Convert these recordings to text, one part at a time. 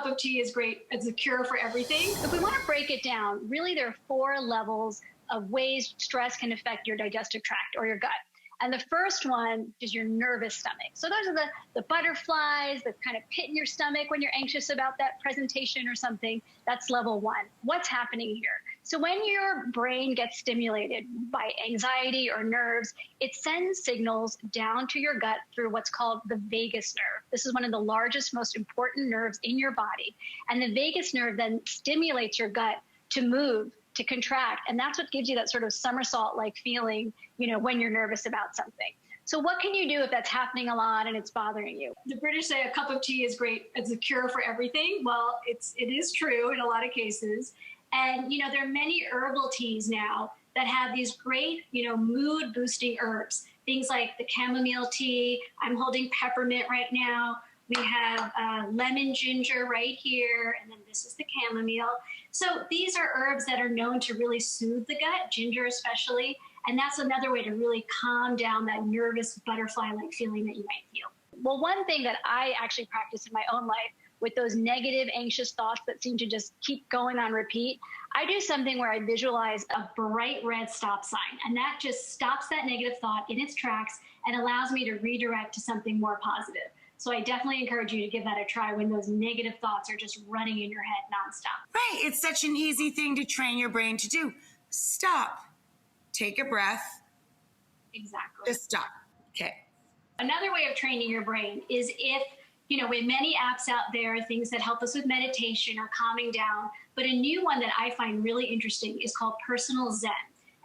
of tea is great as a cure for everything. If we want to break it down, really there are 4 levels of ways stress can affect your digestive tract or your gut. And the first one is your nervous stomach. So those are the butterflies, the kind of pit in your stomach when you're anxious about that presentation or something. That's level 1. What's happening here? So when your brain gets stimulated by anxiety or nerves, it sends signals down to your gut through what's called the vagus nerve. This is one of the largest, most important nerves in your body. And the vagus nerve then stimulates your gut to move, to contract. And that's what gives you that sort of somersault-like feeling, when you're nervous about something. So what can you do if that's happening a lot and it's bothering you? The British say a cup of tea is great as a cure for everything. Well, it is true in a lot of cases. And, there are many herbal teas now that have these great, mood boosting herbs. Things like the chamomile tea. I'm holding peppermint right now. We have lemon ginger right here, and then this is the chamomile. So these are herbs that are known to really soothe the gut, ginger especially, and that's another way to really calm down that nervous butterfly-like feeling that you might feel. Well, one thing that I actually practice in my own life with those negative, anxious thoughts that seem to just keep going on repeat, I do something where I visualize a bright red stop sign, and that just stops that negative thought in its tracks and allows me to redirect to something more positive. So I definitely encourage you to give that a try when those negative thoughts are just running in your head nonstop. Right. It's such an easy thing to train your brain to do. Stop. Take a breath. Exactly. Just stop. Okay. Another way of training your brain is if, with many apps out there, things that help us with meditation or calming down, but a new one that I find really interesting is called Personal Zen.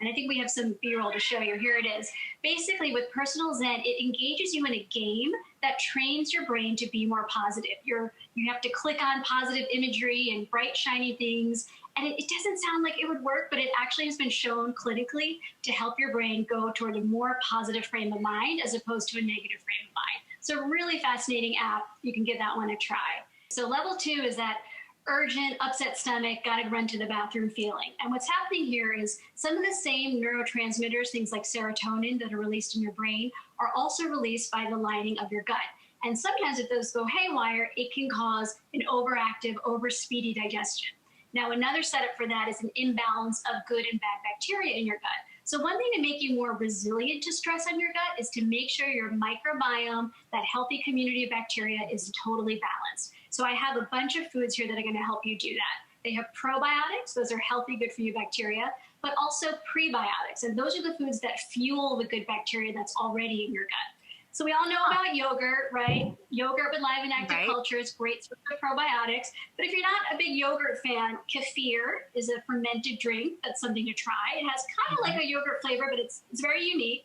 And I think we have some B-roll to show you. Here it is. Basically, with Personal Zen, it engages you in a game that trains your brain to be more positive. You have to click on positive imagery and bright, shiny things. And it doesn't sound like it would work, but it actually has been shown clinically to help your brain go toward a more positive frame of mind as opposed to a negative frame of mind. So a really fascinating app. You can give that one a try. So level 2 is that urgent, upset stomach, gotta run to the bathroom feeling. And what's happening here is some of the same neurotransmitters, things like serotonin that are released in your brain, are also released by the lining of your gut. And sometimes if those go haywire, it can cause an overactive, overspeedy digestion. Now, another setup for that is an imbalance of good and bad bacteria in your gut. So one thing to make you more resilient to stress on your gut is to make sure your microbiome, that healthy community of bacteria, is totally balanced. So I have a bunch of foods here that are going to help you do that. They have probiotics. Those are healthy, good for you bacteria, but also prebiotics. And those are the foods that fuel the good bacteria that's already in your gut. So we all know about yogurt, right? Yogurt with live and active culture is great for probiotics. But if you're not a big yogurt fan, kefir is a fermented drink. That's something to try. It has kind of like a yogurt flavor, but it's very unique.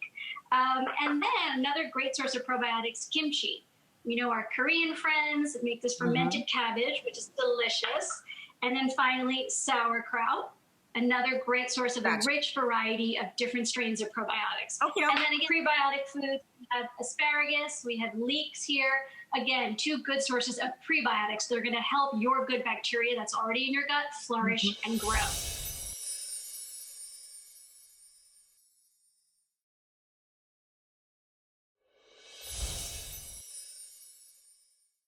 And then another great source of probiotics, kimchi. We know our Korean friends make this fermented cabbage, which is delicious. And then finally, sauerkraut, another great source of a rich variety of different strains of probiotics. Okay. And then again, prebiotic foods, we have asparagus, we have leeks here. Again, 2 good sources of prebiotics that are going to help your good bacteria that's already in your gut flourish and grow.